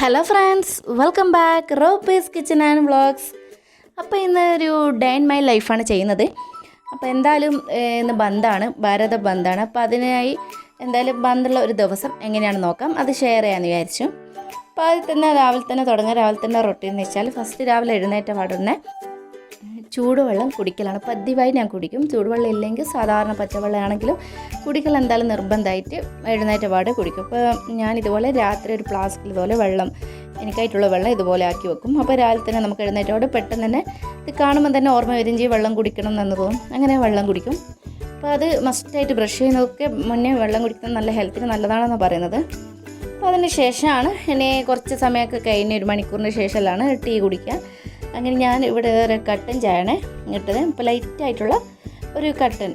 Hello friends, welcome back Roppy's kitchen and vlogs. അപ്പോൾ ഇന്ന് ഒരു ഡേ ഇൻ മൈ ലൈഫാണ് ചെയ്യുന്നത്. അപ്പോൾ എന്തായാലും ഇന്ന് ബന്ദാണ്, ഭാരത ബന്ദാണ്. അപ്പോൾ അതിനായി എന്തായാലും ബന്ദുള്ള ഒരു ദിവസം എങ്ങനെയാണ് നോക്കാം, അത് ഷെയർ ചെയ്യാമെന്ന് വിചാരിച്ചു. അപ്പോൾ അതിൽ തന്നെ രാവിലെ തന്നെ റൊട്ടീൻ എന്ന് വെച്ചാൽ ഫസ്റ്റ് രാവിലെ എഴുന്നേറ്റ പാടുന്നെ ചൂടുവെള്ളം കുടിക്കലാണ്. പതിവായി ഞാൻ കുടിക്കും. ചൂടുവെള്ളം ഇല്ലെങ്കിൽ സാധാരണ പച്ചവെള്ളമാണെങ്കിലും കുടിക്കൽ എന്തായാലും നിർബന്ധമായിട്ട് എഴുന്നേറ്റ പാട് കുടിക്കും. അപ്പോൾ ഞാൻ ഇതുപോലെ രാത്രി ഒരു ഫ്ലാസ്കിൽ ഇതുപോലെ വെള്ളം എനിക്കായിട്ടുള്ള വെള്ളം ഇതുപോലെ ആക്കി വെക്കും. അപ്പോൾ രാവിലെ തന്നെ നമുക്ക് എഴുന്നേറ്റോടെ പെട്ടെന്ന് തന്നെ ഇത് കാണുമ്പോൾ തന്നെ ഓർമ്മ വരും ചെയ്യും വെള്ളം കുടിക്കണം എന്ന് തോന്നും. അങ്ങനെ വെള്ളം കുടിക്കും. അപ്പോൾ അത് മസ്റ്റായിട്ട് ബ്രഷ് ചെയ്യുന്നതൊക്കെ മുന്നേ വെള്ളം കുടിക്കുന്നത് നല്ല ഹെൽത്തിന് നല്ലതാണെന്ന് പറയുന്നത്. അപ്പോൾ അതിന് ശേഷമാണ് ഇനി കുറച്ച് സമയമൊക്കെ കഴിഞ്ഞ് ഒരു മണിക്കൂറിന് ശേഷമാണ് ടീ കുടിക്കുക. അങ്ങനെ ഞാൻ ഇവിടെ ഒരു കട്ടൻ ചായയാണ് ഇട്ടത്. ഇപ്പോൾ ലൈറ്റായിട്ടുള്ള ഒരു കട്ടൻ.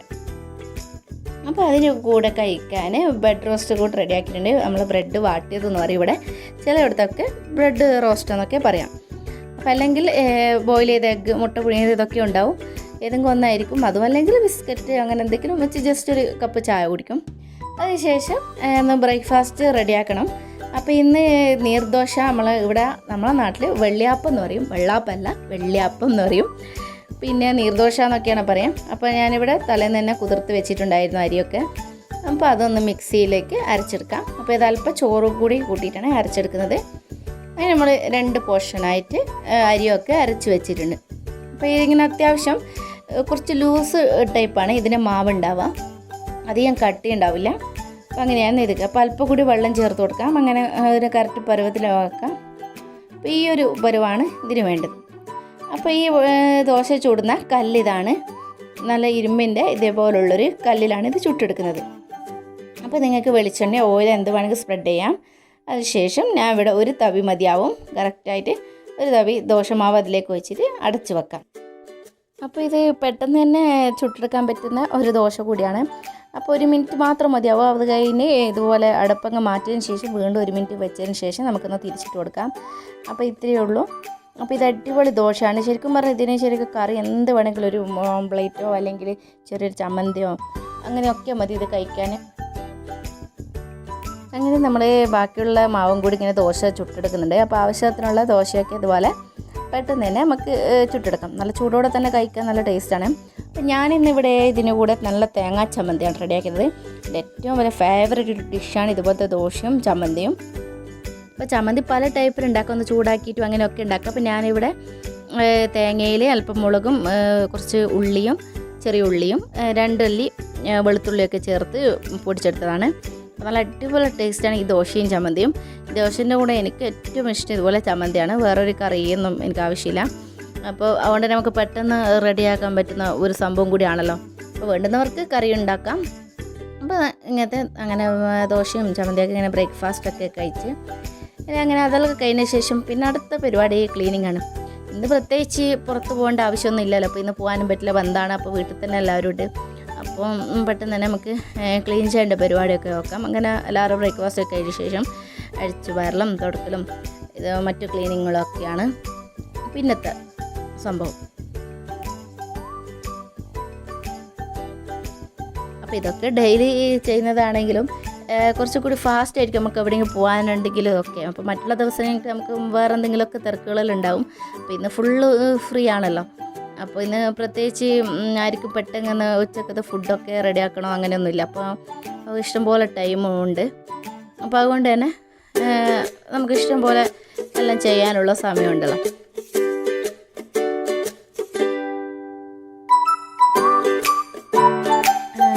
അപ്പോൾ അതിന് കൂടെ കഴിക്കാൻ ബ്രെഡ് റോസ്റ്റ് കൂടെ റെഡിയാക്കിയിട്ടുണ്ട്. നമ്മൾ ബ്രെഡ് വാട്ടിയതെന്ന് പറയും ഇവിടെ, ചിലയിടത്തൊക്കെ ബ്രെഡ് റോസ്റ്റ് എന്നൊക്കെ പറയാം. അപ്പോൾ അല്ലെങ്കിൽ ബോയിൽ ചെയ്ത എഗ്ഗ്, മുട്ട പുഴുങ്ങിയത് ഇതൊക്കെ ഉണ്ടാവും. ഏതെങ്കിലും ഒന്നായിരിക്കും. അതും അല്ലെങ്കിൽ ബിസ്ക്കറ്റ് അങ്ങനെ എന്തെങ്കിലും വെച്ച് ജസ്റ്റ് ഒരു കപ്പ് ചായ കുടിക്കും. അതിനുശേഷം ബ്രേക്ക്ഫാസ്റ്റ് റെഡിയാക്കണം. അപ്പോൾ ഇന്ന് നീർദോശ നമ്മളെ നാട്ടിൽ വെള്ളിയാപ്പം എന്ന് പറയും. വെള്ളാപ്പല്ല, വെള്ളിയാപ്പം എന്ന് പറയും. പിന്നെ നീർദോശ എന്നൊക്കെയാണ് പറയാം. അപ്പോൾ ഞാനിവിടെ തലേന്ന് തന്നെ കുതിർത്ത് വെച്ചിട്ടുണ്ടായിരുന്നു അരിയൊക്കെ. അപ്പോൾ അതൊന്ന് മിക്സിയിലേക്ക് അരച്ചെടുക്കാം. അപ്പോൾ ഇത് അല്പം ചോറ് കൂടി കൂട്ടിയിട്ടാണ് അരച്ചെടുക്കുന്നത്. അതിന് നമ്മൾ 2 പോർഷനായിട്ട് അരിയൊക്കെ അരച്ച് വെച്ചിട്ടുണ്ട്. അപ്പോൾ ഇതിങ്ങനെ അത്യാവശ്യം കുറച്ച് ലൂസ് ടൈപ്പാണ് ഇതിന് മാവ് ഉണ്ടാവുക, അധികം കട്ടി ഉണ്ടാവില്ല. അപ്പോൾ അങ്ങനെയാണ് ഇത്. അപ്പോൾ അല്പം കൂടി വെള്ളം ചേർത്ത് കൊടുക്കാം. അങ്ങനെ ഒരു കറക്റ്റ് പരുവത്തിലാക്കാം. അപ്പോൾ ഈ ഒരു പരുവാണ് ഇതിന് വേണ്ടത്. അപ്പോൾ ഈ ദോശ ചൂടുന്ന കല്ലിതാണ്, നല്ല ഇരുമ്പിൻ്റെ ഇതേപോലുള്ളൊരു കല്ലിലാണ് ഇത് ചുട്ടെടുക്കുന്നത്. അപ്പോൾ നിങ്ങൾക്ക് വെളിച്ചെണ്ണ ഓയിൽ എന്ത് വേണമെങ്കിൽ സ്പ്രെഡ് ചെയ്യാം. അതിനുശേഷം ഞാൻ ഇവിടെ ഒരു തവി മതിയാവും, കറക്റ്റായിട്ട് ഒരു തവി ദോശമാവ് അതിലേക്ക് വെച്ചിട്ട് അടച്ചു വെക്കാം. അപ്പോൾ ഇത് പെട്ടെന്ന് തന്നെ ചുട്ടെടുക്കാൻ പറ്റുന്ന ഒരു ദോശ കൂടിയാണ്. അപ്പോൾ 1 മിനിറ്റ് മാത്രം മതിയാവും. അത് കഴിഞ്ഞ് ഇതുപോലെ അടുപ്പങ്ങ് മാറ്റിയതിന് ശേഷം വീണ്ടും 1 മിനിറ്റ് വെച്ചതിന് ശേഷം നമുക്കൊന്ന് തിരിച്ചിട്ട് കൊടുക്കാം. അപ്പോൾ ഇത്രയേ ഉള്ളൂ. അപ്പോൾ ഇത് അടിപൊളി ദോശയാണ്. ശരിക്കും പറഞ്ഞാൽ ഇതിന് ശരിക്കും കറി എന്ത് വേണമെങ്കിലും, ഒരു ഓംപ്ലേറ്റോ അല്ലെങ്കിൽ ചെറിയൊരു ചമ്മന്തിയോ അങ്ങനെയൊക്കെ മതി ഇത് കഴിക്കാൻ. അങ്ങനെ നമ്മൾ ബാക്കിയുള്ള മാവും കൂടി ഇങ്ങനെ ദോശ ചുട്ടെടുക്കുന്നുണ്ട്. അപ്പോൾ ആവശ്യത്തിനുള്ള ദോശയൊക്കെ ഇതുപോലെ പെട്ടെന്ന് തന്നെ നമുക്ക് ചുട്ടെടുക്കാം. നല്ല ചൂടോടെ തന്നെ കഴിക്കാൻ നല്ല ടേസ്റ്റാണ്. അപ്പോൾ ഞാനിന്നിവിടെ ഇതിന് കൂടെ നല്ല തേങ്ങാ ചമ്മന്തിയാണ് റെഡിയാക്കിയത്. എൻ്റെ ഏറ്റവും വലിയ ഫേവറേറ്റ് ഒരു ഡിഷാണ് ഇതുപോലത്തെ ദോശയും ചമ്മന്തിയും. അപ്പോൾ ചമ്മന്തി പല ടൈപ്പിൽ ഉണ്ടാക്കാം, ഒന്ന് ചൂടാക്കിയിട്ടും അങ്ങനെയൊക്കെ ഉണ്ടാക്കാം. അപ്പോൾ ഞാനിവിടെ തേങ്ങയിൽ അല്പം മുളകും കുറച്ച് ഉള്ളിയും, ചെറിയ ഉള്ളിയും 2 അല്ലി വെളുത്തുള്ളിയൊക്കെ ചേർത്ത് പൊടിച്ചെടുത്തതാണ്. നല്ല അടിപൊളി ടേസ്റ്റാണ് ഈ ദോശയും ചമ്മന്തിയും. ദോശൻ്റെ കൂടെ എനിക്ക് ഏറ്റവും ഇഷ്ടം ഇതുപോലെ ചമ്മന്തിയാണ്. വേറൊരു കറിയൊന്നും എനിക്ക് ആവശ്യമില്ല. അപ്പോൾ അതുകൊണ്ട് നമുക്ക് പെട്ടെന്ന് റെഡിയാക്കാൻ പറ്റുന്ന ഒരു സംഭവം കൂടിയാണല്ലോ. അപ്പോൾ വേണ്ടുന്നവർക്ക് കറി ഉണ്ടാക്കാം. അപ്പോൾ ഇങ്ങനത്തെ അങ്ങനെ ദോശയും ചമ്മന്തിയൊക്കെ ഇങ്ങനെ ബ്രേക്ക്ഫാസ്റ്റൊക്കെ കഴിച്ച് അങ്ങനെ അതൊക്കെ കഴിഞ്ഞ ശേഷം പിന്നെ അടുത്ത പരിപാടി ക്ലീനിങ് ആണ്. ഇന്ന് പ്രത്യേകിച്ച് പുറത്ത് പോകേണ്ട ആവശ്യമൊന്നും ഇല്ലല്ലോ. അപ്പോൾ ഇന്ന് പോകാനും പറ്റില്ല, ബന്ധാണ്. അപ്പോൾ വീട്ടിൽ തന്നെ എല്ലാവരും ഉണ്ട്. അപ്പം പെട്ടെന്ന് തന്നെ നമുക്ക് ക്ലീൻ ചെയ്യേണ്ട പരിപാടിയൊക്കെ നോക്കാം. അങ്ങനെ എല്ലാവരും ബ്രേക്ക്ഫാസ്റ്റ് ഒക്കെ കഴിഞ്ഞ ശേഷം അഴിച്ചു വാരലും തുടക്കലും ഇത് മറ്റു ക്ലീനിങ്ങുകളൊക്കെയാണ് പിന്നത്തെ സംഭവം. അപ്പോൾ ഇതൊക്കെ ഡെയിലി ചെയ്യുന്നതാണെങ്കിലും കുറച്ചുകൂടി ഫാസ്റ്റ് ആയിരിക്കും നമുക്ക് എവിടെയെങ്കിലും പോകാനുണ്ടെങ്കിലും ഒക്കെ. അപ്പോൾ മറ്റുള്ള ദിവസങ്ങൾക്ക് നമുക്ക് വേറെ എന്തെങ്കിലുമൊക്കെ തിരക്കുകളുണ്ടാവും. അപ്പോൾ ഇന്ന് ഫുള്ള് ഫ്രീ ആണല്ലോ. അപ്പോൾ ഇന്ന് പ്രത്യേകിച്ച് ആർക്കും പെട്ടെന്ന് ഉച്ചക്കത്തെ ഫുഡൊക്കെ റെഡിയാക്കണോ അങ്ങനെയൊന്നുമില്ല. അപ്പോൾ ഇഷ്ടംപോലെ ടൈമും ഉണ്ട്. അപ്പോൾ അതുകൊണ്ട് തന്നെ നമുക്ക് ഇഷ്ടം പോലെ എല്ലാം ചെയ്യാനുള്ള സമയമുണ്ടല്ലോ.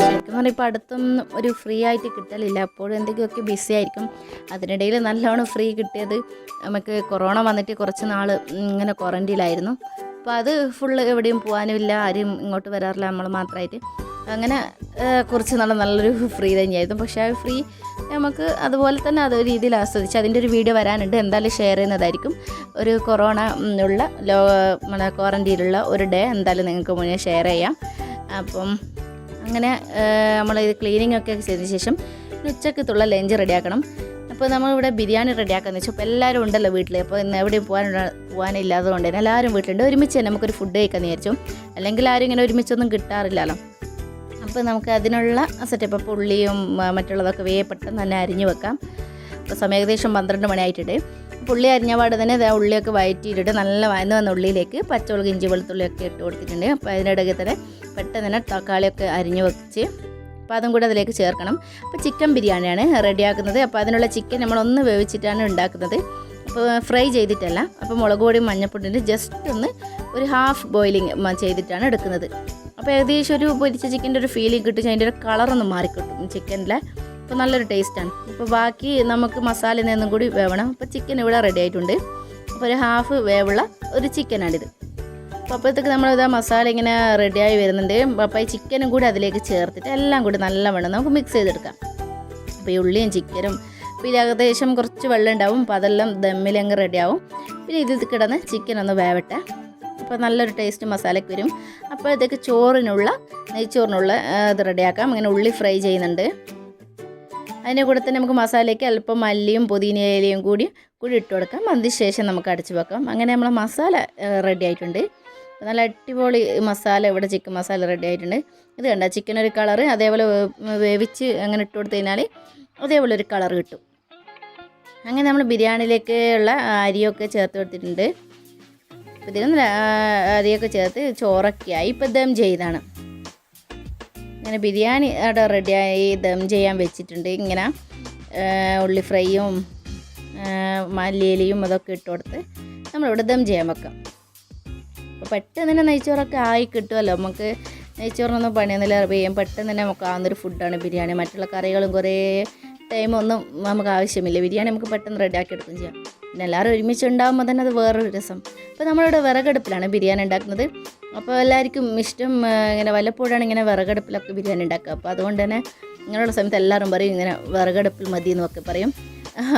ശരിക്കും പറഞ്ഞാൽ ഇപ്പോൾ അടുത്തൊന്നും ഒരു ഫ്രീ ആയിട്ട് കിട്ടലില്ല. അപ്പോഴും എന്തെങ്കിലുമൊക്കെ ബിസി ആയിരിക്കും. അതിനിടയിൽ നല്ലോണം ഫ്രീ കിട്ടിയത് നമുക്ക് കൊറോണ വന്നിട്ട് കുറച്ച് നാൾ ഇങ്ങനെ ക്വാറൻറ്റീനിലായിരുന്നു. അപ്പോൾ അത് ഫുള്ള് എവിടെയും പോകാനുമില്ല, ആരും ഇങ്ങോട്ട് വരാറില്ല, നമ്മൾ മാത്രമായിട്ട്. അങ്ങനെ കുറച്ച് നല്ലൊരു ഫ്രീ തന്നെയായിരുന്നു. പക്ഷേ ആ ഫ്രീ നമുക്ക് അതുപോലെ തന്നെ അതൊരു രീതിയിൽ ആസ്വദിച്ച് അതിൻ്റെ ഒരു വീഡിയോ വരാനുണ്ട്, എന്തായാലും ഷെയർ ചെയ്യുന്നതായിരിക്കും. ഒരു കൊറോണ ഉള്ള ക്വാറൻറ്റീനിലുള്ള ഒരു ഡേ എന്തായാലും നിങ്ങൾക്ക് മുന്നേ ഷെയർ ചെയ്യാം. അപ്പം അങ്ങനെ നമ്മൾ ഇത് ക്ലീനിങ് ഒക്കെ ചെയ്തതിന് ശേഷം ഉച്ചക്കത്തുള്ള ലഞ്ച് റെഡിയാക്കണം. അപ്പോൾ നമ്മളിവിടെ ബിരിയാണി റെഡിയാക്കാന്ന് വെച്ചാൽ അപ്പോൾ എല്ലാവരും ഉണ്ടല്ലോ വീട്ടിൽ. അപ്പോൾ ഇന്ന് എവിടെയും പോകാനില്ലാത്തതുകൊണ്ട് തന്നെ എല്ലാവരും വീട്ടിലുണ്ട്. ഒരുമിച്ച് തന്നെ നമുക്കൊരു ഫുഡ് കഴിക്കാമെന്ന് വിചാരിച്ചു. അല്ലെങ്കിൽ ആരും ഇങ്ങനെ ഒരുമിച്ചൊന്നും കിട്ടാറില്ലല്ലോ. അപ്പോൾ നമുക്ക് അതിനുള്ള സെറ്റപ്പ്, അപ്പോൾ ഉള്ളിയും മറ്റുള്ളതൊക്കെ പെട്ടെന്ന് തന്നെ അരിഞ്ഞ് വെക്കാം. ഇപ്പോൾ സമയം ഏകദേശം 12 മണിയായിട്ടുണ്ട്. അപ്പോൾ ഉള്ളി അരിഞ്ഞ പാടെ തന്നെ ഉള്ളിയൊക്കെ വഴറ്റിയിട്ടിട്ട് നല്ല വഴന്ന് വന്ന ഉള്ളിയിലേക്ക് പച്ചമുളക് ഇഞ്ചി വെളുത്തുള്ളിയൊക്കെ ഇട്ട് കൊടുത്തിട്ടുണ്ട്. അപ്പോൾ അതിനിടയ്ക്ക് തന്നെ പെട്ടെന്ന് തന്നെ തക്കാളിയൊക്കെ അരിഞ്ഞ് വെച്ച് അപ്പോൾ അതും കൂടെ അതിലേക്ക് ചേർക്കണം. അപ്പോൾ ചിക്കൻ ബിരിയാണിയാണ് റെഡിയാക്കുന്നത്. അപ്പോൾ അതിനുള്ള ചിക്കൻ നമ്മളൊന്ന് വേവിച്ചിട്ടാണ് ഉണ്ടാക്കുന്നത്, അപ്പോൾ ഫ്രൈ ചെയ്തിട്ടല്ല. അപ്പോൾ മുളക് പൊടിയും മഞ്ഞൾപ്പൊടിയും ജസ്റ്റ് ഒന്ന് ഒരു ഹാഫ് ബോയിലിങ് ചെയ്തിട്ടാണ് എടുക്കുന്നത്. അപ്പോൾ ഏകദേശം ഒരു പൊരിച്ച ചിക്കൻ്റെ ഒരു ഫീലിംഗ് കിട്ടും, അതിൻ്റെ ഒരു കളറൊന്ന് മാറിക്കിട്ടും ചിക്കനിലെ. അപ്പോൾ നല്ലൊരു ടേസ്റ്റാണ്. അപ്പോൾ ബാക്കി നമുക്ക് മസാലയിൽ നിന്നും കൂടി വേവണം. അപ്പോൾ ചിക്കൻ ഇവിടെ റെഡി ആയിട്ടുണ്ട്. അപ്പോൾ ഒരു ഹാഫ് വേവുള്ള ഒരു ചിക്കനാണിത്. അപ്പോൾ അപ്പോഴത്തേക്ക് നമ്മളിതാ മസാല ഇങ്ങനെ റെഡിയായി വരുന്നുണ്ട്. അപ്പോൾ ഈ ചിക്കനും കൂടി അതിലേക്ക് ചേർത്തിട്ട് എല്ലാം കൂടി നല്ലവണ്ണം നമുക്ക് മിക്സ് ചെയ്തെടുക്കാം. അപ്പോൾ ഈ ഉള്ളിയും ചിക്കനും പിന്നെ ഏകദേശം കുറച്ച് വെള്ളം ഉണ്ടാവും. അപ്പോൾ അതെല്ലാം ദമ്മിലങ്ങ് റെഡിയാവും. പിന്നെ ഇത് കിടന്ന് ചിക്കൻ ഒന്ന് വേവട്ടെ. അപ്പോൾ നല്ലൊരു ടേസ്റ്റ് മസാലയ്ക്ക് വരും. അപ്പോഴത്തേക്ക് നെയ്ച്ചോറിനുള്ള ഇത് റെഡിയാക്കാം. അങ്ങനെ ഉള്ളി ഫ്രൈ ചെയ്യുന്നുണ്ട്. അതിൻ്റെ കൂടെ തന്നെ നമുക്ക് മസാലയ്ക്ക് അല്പം മല്ലിയും പുതിന ഇലയും കൂടി ഇട്ട് കൊടുക്കാം. അതിന് ശേഷം നമുക്ക് അടച്ച് വെക്കാം. അങ്ങനെ നമ്മൾ മസാല റെഡി ആയിട്ടുണ്ട്. നല്ല അടിപൊളി മസാല ഇവിടെ ചിക്കൻ മസാല റെഡി ആയിട്ടുണ്ട്. ഇത് കണ്ട ചിക്കൻ ഒരു കളറ്, അതേപോലെ വേവിച്ച് അങ്ങനെ ഇട്ട് കൊടുത്തു കഴിഞ്ഞാൽ അതേപോലെ ഒരു കളർ കിട്ടും. അങ്ങനെ നമ്മൾ ബിരിയാണിയിലേക്ക് ഉള്ള അരിയൊക്കെ ചേർത്ത് കൊടുത്തിട്ടുണ്ട്. അപ്പോൾ ഇതിനും അരിയൊക്കെ ചേർത്ത് ചോറൊക്കെ ആയി ഇപ്പോൾ ദം ചെയ്താണ്. അങ്ങനെ ബിരിയാണി അവിടെ റെഡിയായി ദം ചെയ്യാൻ വെച്ചിട്ടുണ്ട്. ഇങ്ങനെ ഉള്ളി ഫ്രൈയും മല്ലിയിലയും അതൊക്കെ ഇട്ട് കൊടുത്ത് നമ്മളിവിടെ ദം ചെയ്യാൻ വെക്കാം. അപ്പോൾ പെട്ടെന്ന് തന്നെ നെയ്ച്ചോറൊക്കെ ആയി കിട്ടുമല്ലോ. നമുക്ക് നെയ്ച്ചോറിനൊന്നും പണിയൊന്നുമില്ല, വേഗം പെട്ടെന്ന് തന്നെ നമുക്ക് ആവുന്നൊരു ഫുഡാണ് ബിരിയാണി. മറ്റുള്ള കറികളും കുറേ ടൈമൊന്നും നമുക്ക് ആവശ്യമില്ല. ബിരിയാണി നമുക്ക് പെട്ടെന്ന് റെഡിയാക്കി എടുക്കുകയും ചെയ്യാം. പിന്നെ എല്ലാവരും ഒരുമിച്ച് ഉണ്ടാകുമ്പോൾ തന്നെ അത് വേറൊരു രസം. അപ്പോൾ നമ്മളിവിടെ വിറകടുപ്പിലാണ് ബിരിയാണി ഉണ്ടാക്കുന്നത്. അപ്പോൾ എല്ലാവർക്കും ഇഷ്ടം ഇങ്ങനെ വല്ലപ്പോഴാണ് ഇങ്ങനെ വിറകടുപ്പിലൊക്കെ ബിരിയാണി ഉണ്ടാക്കുക. അപ്പോൾ അതുകൊണ്ട് തന്നെ ഇങ്ങനെയുള്ള സമയത്ത് എല്ലാവരും പറയും ഇങ്ങനെ വിറകടുപ്പിൽ മതി എന്നൊക്കെ പറയും.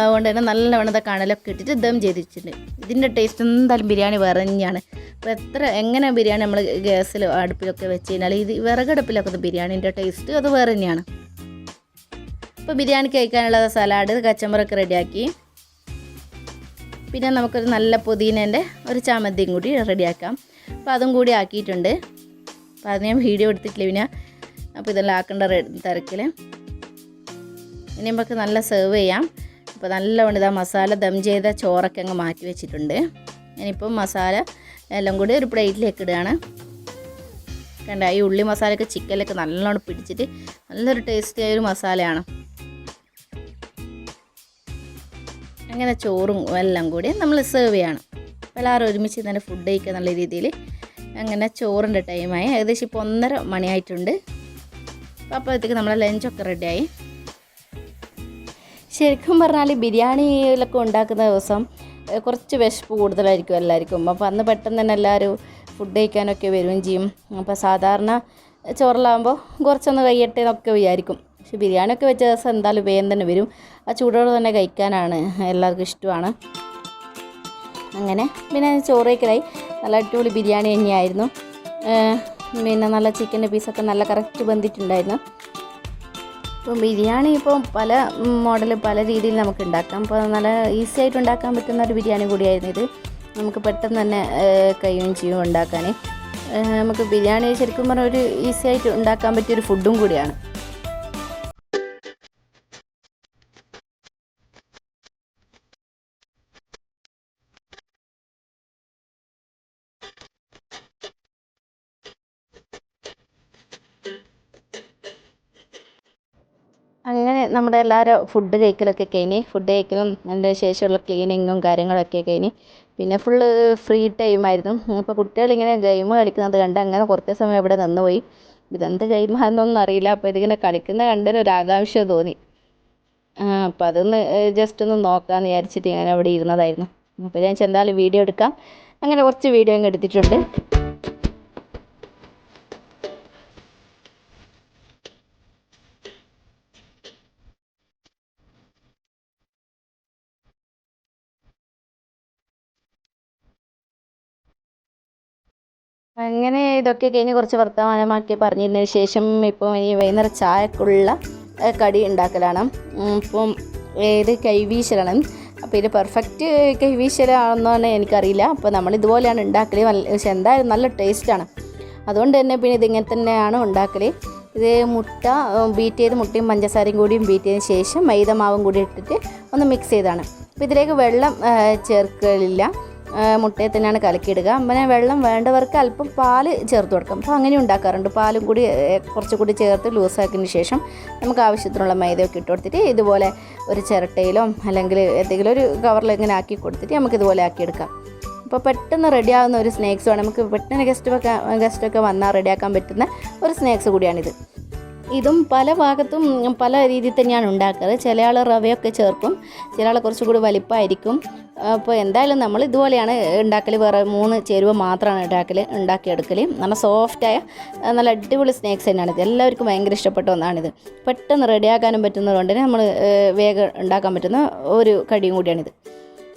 അതുകൊണ്ട് തന്നെ നല്ലവണ്ണം കണലൊക്കെ ഇട്ടിട്ട് ദം ചെയ്തിട്ടുണ്ട്. ഇതിൻ്റെ ടേസ്റ്റ് എന്തായാലും ബിരിയാണി വേറെ തന്നെയാണ്. അപ്പോൾ എങ്ങനെ ബിരിയാണി നമ്മൾ ഗ്യാസിൽ അടുപ്പിലൊക്കെ വെച്ച് കഴിഞ്ഞാൽ ഇത് വിറകടുപ്പിലൊക്കെ ബിരിയാണീൻ്റെ ടേസ്റ്റ് അത് വേറെ തന്നെയാണ്. അപ്പോൾ ബിരിയാണി കഴിക്കാനുള്ള സലാഡ് കച്ചമ്പറൊക്കെ റെഡിയാക്കി. പിന്നെ നമുക്കൊരു നല്ല പുതിനേൻ്റെ ഒരു ചമ്മന്തിയും കൂടി റെഡിയാക്കാം. അപ്പോൾ അതും കൂടി ആക്കിയിട്ടുണ്ട്. അപ്പോൾ അത് ഞാൻ വീഡിയോ എടുത്തിട്ടില്ല പിന്നെ. അപ്പോൾ ഇതെല്ലാം ആക്കേണ്ട തിരക്കിൽ ഇനി നമുക്ക് നല്ല സെർവ് ചെയ്യാം. അപ്പോൾ നല്ലവണ്ണം ഇതാ മസാല ദം ചെയ്ത ചോറൊക്കെ അങ്ങ് മാറ്റി വെച്ചിട്ടുണ്ട്. ഇനിയിപ്പം മസാല എല്ലാം കൂടി ഒരു പ്ലേറ്റിലേക്ക് ഇടുകയാണ്. കണ്ട ഈ ഉള്ളി മസാലയൊക്കെ ചിക്കനിലൊക്കെ നല്ലോണം പിടിച്ചിട്ട് നല്ലൊരു ടേസ്റ്റി ആയൊരു മസാലയാണ്. അങ്ങനെ ചോറും എല്ലാം കൂടി നമ്മൾ സെർവ് ചെയ്യണം. എല്ലാവരും ഒരുമിച്ച് തന്നെ ഫുഡ് കഴിക്കുക നല്ല രീതിയിൽ. അങ്ങനെ ചോറിൻ്റെ ടൈമായി. ഏകദേശം ഇപ്പോൾ 1:30 മണിയായിട്ടുണ്ട്. അപ്പോൾ അപ്പോഴത്തേക്ക് നമ്മളെ ലഞ്ചൊക്കെ റെഡിയായി. ശരിക്കും പറഞ്ഞാൽ ബിരിയാണിയിലൊക്കെ ഉണ്ടാക്കുന്ന ദിവസം കുറച്ച് വിശപ്പ് കൂടുതലായിരിക്കും എല്ലാവർക്കും. അപ്പോൾ അന്ന് പെട്ടെന്ന് തന്നെ എല്ലാവരും ഫുഡ് കഴിക്കാനൊക്കെ വരികയും ചെയ്യും. അപ്പോൾ സാധാരണ ചോറിലാകുമ്പോൾ കുറച്ചൊന്ന് കഴിയട്ടെ എന്നൊക്കെ വിചാരിക്കും. പക്ഷെ ബിരിയാണിയൊക്കെ വെച്ച ദിവസം എന്തായാലും വേഗം തന്നെ വരും. ആ ചൂടോടെ തന്നെ കഴിക്കാനാണ് എല്ലാവർക്കും ഇഷ്ടമാണ്. അങ്ങനെ പിന്നെ ചോറ് കഴിക്കലായി. നല്ല അടിപൊളി ബിരിയാണി തന്നെയായിരുന്നു. പിന്നെ നല്ല ചിക്കൻ്റെ പീസൊക്കെ നല്ല കറക്റ്റ് ബന്ധിട്ടുണ്ടായിരുന്നു. ഇപ്പോൾ ബിരിയാണി ഇപ്പോൾ പല മോഡൽ പല രീതിയിൽ നമുക്ക് ഉണ്ടാക്കാം. അപ്പോൾ നല്ല ഈസി ആയിട്ട് ഉണ്ടാക്കാൻ പറ്റുന്ന ഒരു ബിരിയാണി കൂടിയായിരുന്നു ഇത്. നമുക്ക് പെട്ടെന്ന് തന്നെ കഴിയുകയും ചെയ്യും ഉണ്ടാക്കാൻ. നമുക്ക് ബിരിയാണി ശരിക്കും പറഞ്ഞാൽ ഒരു ഈസി ആയിട്ട് ഉണ്ടാക്കാൻ പറ്റിയൊരു ഫുഡും കൂടിയാണ്. അങ്ങനെ നമ്മുടെ എല്ലാവരും ഫുഡ് കഴിക്കലും അതിൻ്റെ ശേഷമുള്ള ക്ലീനിങ്ങും കാര്യങ്ങളൊക്കെ കഴിഞ്ഞ് പിന്നെ ഫുള്ള് ഫ്രീ ടൈമായിരുന്നു. അപ്പോൾ കുട്ടികളിങ്ങനെ ഗെയിം കളിക്കുന്നത് കണ്ട് അങ്ങനെ കുറച്ച് സമയം ഇവിടെ നിന്നുപോയി. ഇതെന്ത് ഗെയിമാണെന്നൊന്നും അറിയില്ല. അപ്പോൾ ഇതിങ്ങനെ കളിക്കുന്ന കണ്ടൊരു ആകാംക്ഷ തോന്നി. അപ്പോൾ അതൊന്ന് ജസ്റ്റ് ഒന്ന് നോക്കാമെന്ന് വിചാരിച്ചിട്ട് ഇങ്ങനെ അവിടെ ഇരുന്നതായിരുന്നു. അപ്പോൾ ഞാൻ എന്തായാലും വീഡിയോ എടുക്കാം. അങ്ങനെ കുറച്ച് വീഡിയോ അങ്ങ് എടുത്തിട്ടുണ്ട്. അങ്ങനെ ഇതൊക്കെ കഴിഞ്ഞ് കുറച്ച് വർത്തമാനമാക്കി പറഞ്ഞതിന് ശേഷം ഇപ്പോൾ ഈ വൈകുന്നേരം ചായക്കുള്ള കടി ഉണ്ടാക്കലാണ്. ഇപ്പം ഇത് കൈവീശലാണ്. അപ്പോൾ ഇത് പെർഫെക്റ്റ് കൈവീശലാണെന്നാണ് എനിക്കറിയില്ല. അപ്പോൾ നമ്മളിതുപോലെയാണ് ഉണ്ടാക്കൽ. പക്ഷെ എന്തായാലും നല്ല ടേസ്റ്റാണ്. അതുകൊണ്ട് തന്നെ പിന്നെ ഇതിങ്ങനെ തന്നെയാണ് ഉണ്ടാക്കൽ. ഇത് മുട്ട ബീറ്റ് ചെയ്ത് മുട്ടയും പഞ്ചസാരയും കൂടിയും ബീറ്റ് ചെയ്തതിന് ശേഷം മൈദ മാവും കൂടി ഇട്ടിട്ട് ഒന്ന് മിക്സ് ചെയ്താണ്. അപ്പോൾ ഇതിലേക്ക് വെള്ളം ചേർക്കലില്ല, മുട്ടയെ തന്നെയാണ് കലക്കിയിടുക. പിന്നെ വെള്ളം വേണ്ടവർക്ക് അല്പം പാല് ചേർത്ത് കൊടുക്കാം. അപ്പോൾ അങ്ങനെ ഉണ്ടാക്കാറുണ്ട്. പാലും കൂടി കുറച്ചുകൂടി ചേർത്ത് ലൂസാക്കിയതിന് ശേഷം നമുക്ക് ആവശ്യത്തിനുള്ള മൈദയൊക്കെ ഇട്ട് കൊടുത്തിട്ട് ഇതുപോലെ ഒരു ചിരട്ടയിലോ അല്ലെങ്കിൽ എന്തെങ്കിലും ഒരു കവറിൽ ഇങ്ങനെ ആക്കി കൊടുത്തിട്ട് നമുക്ക് ഇതുപോലെ ആക്കിയെടുക്കാം. അപ്പോൾ പെട്ടെന്ന് റെഡിയാകുന്ന ഒരു സ്നാക്സുമാണ്. നമുക്ക് പെട്ടെന്ന് ഗസ്റ്റൊക്കെ വന്നാൽ റെഡിയാക്കാൻ പറ്റുന്ന ഒരു സ്നാക്സ് കൂടിയാണിത്. ഇതും പല ഭാഗത്തും പല രീതിയിൽ തന്നെയാണ് ഉണ്ടാക്കാറ്. ചില ആൾ റവയൊക്കെ ചേർക്കും, ചില ആൾ കുറച്ചുകൂടി വലിപ്പമായിരിക്കും. അപ്പോൾ എന്തായാലും നമ്മൾ ഇതുപോലെയാണ് ഉണ്ടാക്കൽ. വേറെ 3 ചേരുവ മാത്രമാണ് ഉണ്ടാക്കിയെടുക്കൽ. നല്ല സോഫ്റ്റായ നല്ല അടിപൊളി സ്നാക്സ് തന്നെയാണിത്. എല്ലാവർക്കും ഭയങ്കര ഇഷ്ടപ്പെട്ട ഒന്നാണിത്. പെട്ടെന്ന് റെഡിയാക്കാനും പറ്റുന്നതുകൊണ്ട് തന്നെ നമ്മൾ വേഗം ഉണ്ടാക്കാൻ പറ്റുന്ന ഒരു കടിയും കൂടിയാണിത്.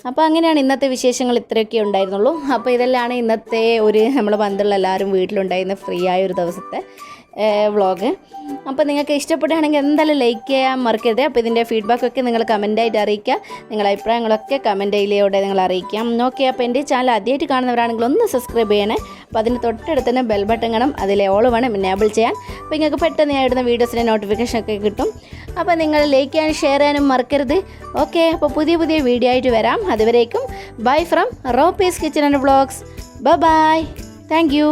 അപ്പോൾ അങ്ങനെയാണ് ഇന്നത്തെ വിശേഷങ്ങൾ. ഇത്രയൊക്കെ ഉണ്ടായിരുന്നുള്ളൂ. അപ്പോൾ ഇതെല്ലാമാണ് ഇന്നത്തെ ഒരു നമ്മളെ ബന്ധുള്ള എല്ലാവരും വീട്ടിലുണ്ടായിരുന്ന ഫ്രീ ആയ ഒരു ദിവസത്തെ വ്ളോഗ്. അപ്പോൾ നിങ്ങൾക്ക് ഇഷ്ടപ്പെടുകയാണെങ്കിൽ എന്തായാലും ലൈക്ക് ചെയ്യാൻ മറക്കരുത്. അപ്പോൾ ഇതിൻ്റെ ഫീഡ്ബാക്കൊക്കെ നിങ്ങൾ കമൻറ്റായിട്ട് അറിയിക്കുക. നിങ്ങളുടെ അഭിപ്രായങ്ങളൊക്കെ കമൻറ്റിലൂടെ നിങ്ങൾ അറിയിക്കാം. ഓക്കെ, അപ്പോൾ എൻ്റെ ചാനൽ ആദ്യമായിട്ട് കാണുന്നവരാണെങ്കിൽ ഒന്ന് സബ്സ്ക്രൈബ് ചെയ്യണേ. അപ്പോൾ അതിന് തൊട്ടടുത്ത് തന്നെ ബെൽ ബട്ടൺ കാണും, അതിലെ ഓൾ വേണം എനേബിൾ ചെയ്യാൻ. അപ്പോൾ നിങ്ങൾക്ക് പെട്ടെന്ന് ഞാൻ ഇടുന്ന വീഡിയോസിൻ്റെ നോട്ടിഫിക്കേഷനൊക്കെ കിട്ടും. അപ്പോൾ നിങ്ങൾ ലൈക്ക് ചെയ്യാനും ഷെയർ ചെയ്യാനും മറക്കരുത്. ഓക്കെ, അപ്പോൾ പുതിയ വീഡിയോ ആയിട്ട് വരാം. അതുവരേക്കും bye from Roppy's kitchen and vlogs. Bye. Thank U.